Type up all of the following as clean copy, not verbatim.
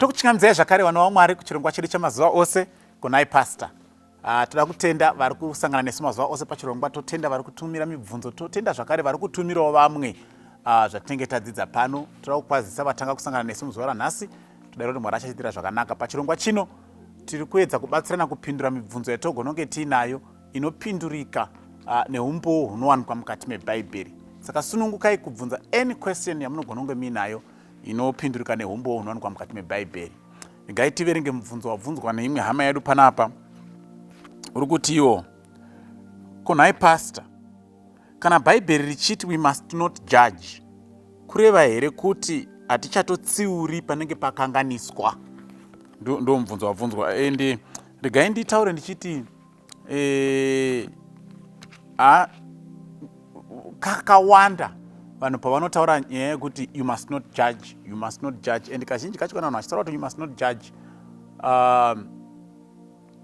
tokuchingamdzai zvakare vana vaMwari kuchirongwa chedu chamazuva ose kunai pastor. Toda kutenda vari kusangana nesu mazuva ose pachirongwa, totenda vari kutumira mibvunzo, totenda zvakare vari kutumirawo vamwe zvatinenge tadzidza pano. Toda kukwazisa vatanga kusangana nesu muzuva ranhasi. Toda kuti Mwari achaitira zvakanaka pachirongwa chino. Tiri kuedza kubatsirana kupindura mibvunzo yatogononge tiinayo inopindurika neumboo hunowanikwa mukati mebhaibheri. Saka sunungukai kubvunza any question yamunogononge muinayo inopindurika neumboo hunowanikwa mukati mebhaibheri. Regai tiverenge mubvunzo wabvunzwa neimwe hama yedu panapa. Uri kuti iwo, kunhai pastor, kana bhaibheri richiti we must not judge, kureva here kuti hatichatotsiuri panenge pakanganiswa? Ndo mubvunzo wabvunzwa. Ende regai nditaure ndichiti kakawanda vanhu pavanotaura nyaya yekuti you must not judge, you must not judge. And kazhinji kacho kana vanhu vachitaura kuti you must not judge,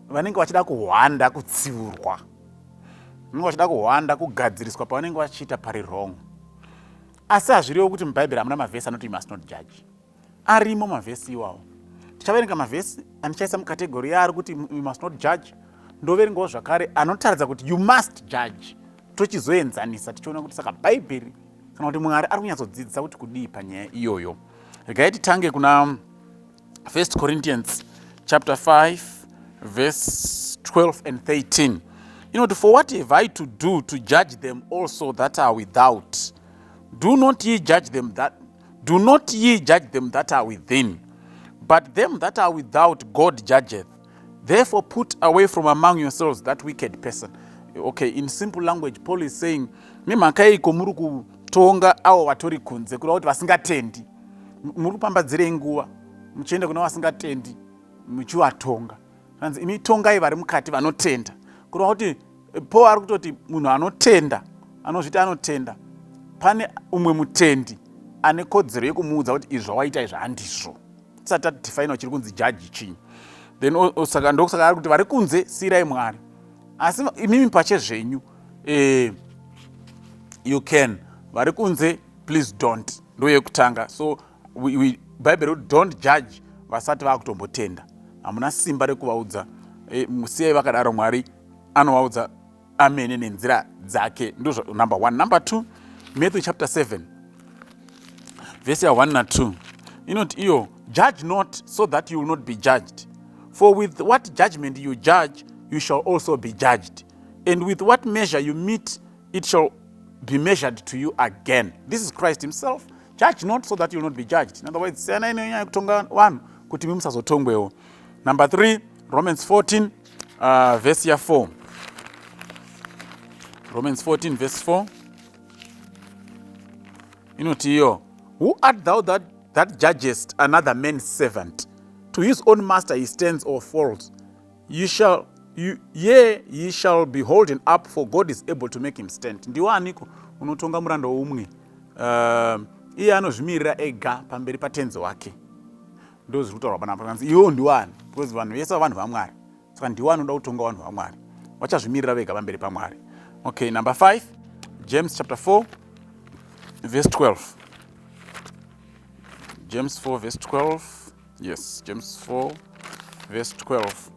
vanenge vachida kuhwanda kutsiurwa, vanenge vachida kuhwanda kugadziriswa pavanenge vachiita pari wrong. Asi hazviriwo kuti mubhaibheri hamuna mavhesi anoti you must not judge. Arimo mavhesi iwawo. Tichaverenga mavhesi andichaisa mukategori yaari kuti you must not judge. Ndoverengawo zvakare anotaridza kuti you must judge. Tochizoenzanisa tichiona kuti saka bhaibheri kana kuti Mwari ari kunyatsodzidzisa kuti kudii panyaya iyoyo. Regai titange kuna 1 Corinthians chapter 5 verse 12 and 13. For what have I to do to judge them also that are without? Do not ye judge them that are within, but them that are without God judgeth. Therefore put away from among yourselves that wicked person. Okay, in simple language, Paul is saying, memakaiko muri kutonga avo vatori kunze kureva kuti vasingatendi, muri kupambadzirei nguva muchienda kuna vasingatendi muchivatonga. Hanzi imi tongai vari mukati vanotenda. Kureva kuti Paul ari kutoti munhu anotenda, anozvita anotenda, pane umwe mutendi ane kodzero yekumuudza kuti izvo waita izvo handizvo. Tisati tadefine chiri kunzi judge chii. Then saka ndokusaka ari kuti vari kunze siyirai Mwari, asi imimi pachezvenyu you can, vari kunze please don't. Ndo yekutanga. So Bible don't judge vasati vakutombotenda. Hamuna simba rekuvaudza musiyai vakadaro, Mwari anovaudza amene nenzira dzake. Ndo number 1. Number 2, Matthew chapter 7 verse 1 na 2 inoti iyo, judge not so that you will not be judged, for with what judgment you judge you shall also be judged, and with what measure you meet it shall be measured to you again. This is Christ himself. Judge not so that you will not be judged. In other words, siyana ino nyaya kutonga vanhu kuti musazotongwewo. Number 3, Romans 14 verse 4. Romans 14 verse 4 inoti iyo, who art thou that judgest another man's servant? To his own master he stands or falls. Ye shall be holding up, for God is able to make him stand. Ndiwaniko unotonga murando umwe, iye anozvimirira ega pamberi patenzi wake. Ndo zviri kutaurwa panapa kanzi iwo ndiwani, because vanhu vese vanhu vaMwari. Saka ndiwani unoda kutonga vanhu vaMwari, vachazvimirira vega pamberi paMwari. Okay, number 5, James chapter 4 verse 12. James 4 verse 12. Yes, James 4 verse 12.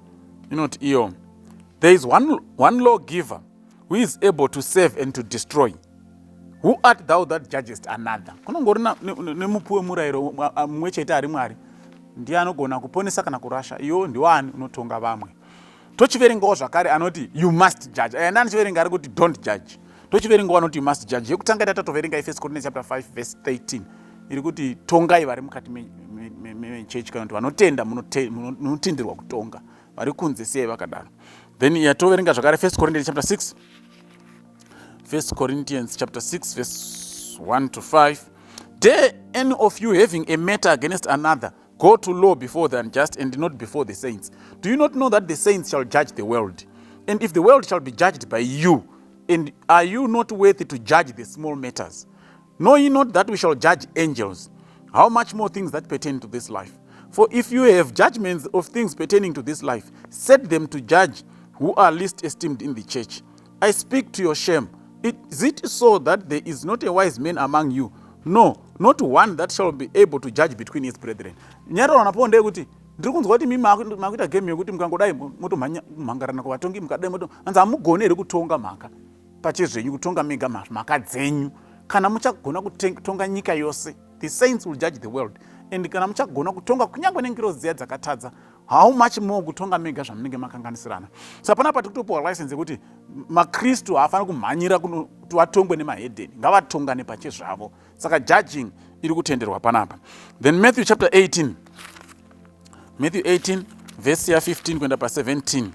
Iyo, there is one lawgiver who is able to save and to destroy. Who art thou that judgest another? Kunongori nemupuwe murayiro mumwe chete ari Mwari. Ndiye anogona kuponesa kana kurasha. Iyo ndiwani unotonga vamwe. Tochiverengawo zvakare anoti you must judge. Ndani chiverenga ari kuti don't judge. Tochiverengawo anoti you must judge. Yekutanga tatatoverenga 1 Corinthians chapter 5 verse 13. Iri kuti tongai vari mukati mechechi kana kuti vanotenda munotenderwa kutonga. Vari kunze siyai vakadaro. Then yatoverenga zvakare 1 Corinthians chapter 6. 1 Corinthians chapter 6 verse 1 to 5. Dare any of you having a matter against another go to law before the unjust and not before the saints? Do you not know that the saints shall judge the world? And if the world shall be judged by you, and are you not worthy to judge the small matters? Know ye not that we shall judge angels? How much more things that pertain to this life? For if you have judgments of things pertaining to this life, set them to judge who are least esteemed in the church. I speak to your shame. Is it so that there is not a wise man among you? No, not one that shall be able to judge between his brethren. Nyarona napo ndekuti ndiri kunzwa kuti mimi makuita game yekuti mukangodai motomhangarana kuvatongi mukadai moto anzi hamugoni here kutonga mhaka pachezvenyu kutonga mega mhaka dzenyu kana muchagona kutonga nyika yose. The saints will judge the world. And kana muchagona kutonga kunyangwe nengiro dziya dzakatadza, how much more kutonga mega zvamunenge makanganisirana. So panapa tikutopiwa license yekuti makristu haafani kumhanyira kuti vatongwe nemahedheni, ngavatongane pachezvavo. Saka judging iri kutenderwa panapa. Then Matthew chapter 18. Matthew 18 verse 15 kuenda pa 17.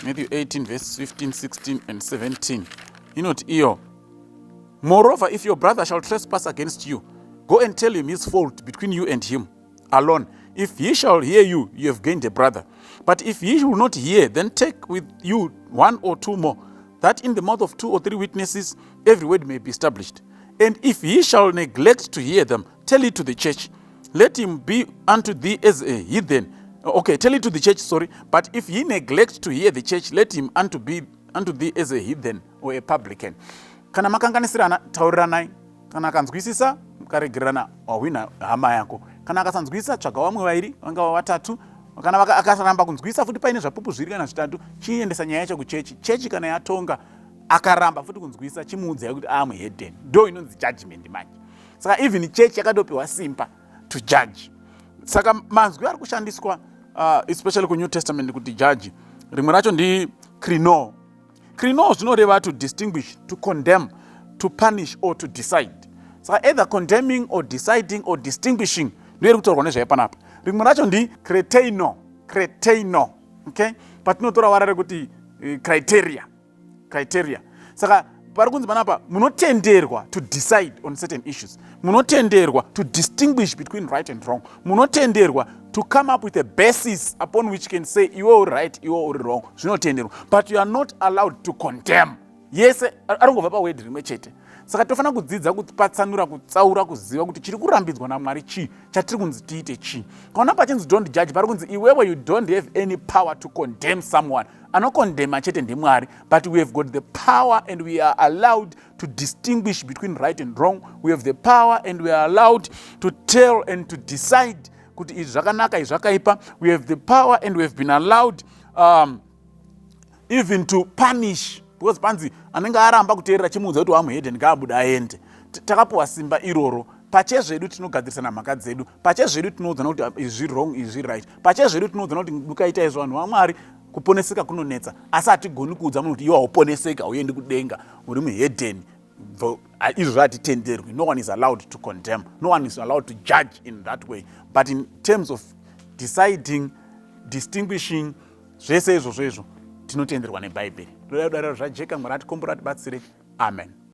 Matthew 18 verse 15, 16 and 17. Inoti iyo, moreover, if your brother shall trespass against you, go and tell him his fault between you and him alone. If he shall hear you, you have gained a brother. But if he will not hear, then take with you 1 or 2 more, that in the mouth of 2 or 3 witnesses every word may be established. And if he shall neglect to hear them, tell it to the church. Let him be unto thee as a heathen. Okay, tell it to the church, sorry. But if he neglect to hear the church, let him unto thee as a heathen or a publican. Kana makanganisirana tauriranai. Kana akanzwisisa mukaregerana wawina hama yako. Kana akasanzwisisa tsvaga vamwe vairi vangava vatatu. Kana akaramba kunzwisisa futi paine zvapupu zviri kana zvitatu, chiendesa nyaya yacho kuchechi. Chechi kana yatonga akaramba futi kunzwisisa, chimuudza kuti muhedheni. Ndo inonzi judgment manje. Saka even chechi yakatopiwa simba to judge. Saka manzwi ari kushandiswa especially ku New Testament kuti judge. Rimwe racho ndi krino. Krino zvinoreva to distinguish, to condemn, to punish or to decide. Saka either condemning or deciding or distinguishing ndiri kutorwa nezvaye panapa. Rimwe racho ndi creteino. Okay? Patinotora warare kuti criteria. Saka pari kunzi panapa munotenderwa to decide on certain issues. Munotenderwa to distinguish between right and wrong. Munotenderwa to come up with a basis upon which can say you are right, you are wrong. Zvinotenderwa. But you are not allowed to condemn. Yes, arongobva paword rimwe chete. Saka tofana kudzidza kupatsanura kutsaura kuziva kuti chiri kurambidzwa naMwari chii, chatiri kunzi tiite chii. Kana pachinzi don't judge, pari kunzi iwewe you don't have any power to condemn someone. Anokondema chete ndiMwari, but we have got the power and we are allowed to distinguish between right and wrong. We have the power and we are allowed to tell and to decide kuti izvi zvakanaka izvi zvakaipa. We have the power and we have been allowed even to punish. Because panzi anenge aramba kuteerera chimuudza kuti wamuhedheni ngaabuda aende. Takapiwa simba iroro. Pachezvedu tinogadzirisana mhaka dzedu. Pachezvedu tinoudzana kuti izvi wrong izvi right. Pachezvedu tinoudzana kuti mukaita izvo vanhu vaMwari kuponeseka kunonetsa. Asi hatigoni kuudza munhu kuti iwe hauponeseka uende kudenga uri muhedheni. Izvo hatitenderwi. No one is allowed to condemn. No one is allowed to judge in that way. But in terms of deciding, distinguishing, zvese izvo zvezvo tinotenderwa nebhaibheri. Dodaro zvajeka Mwari atikombora tibatsire. Amen.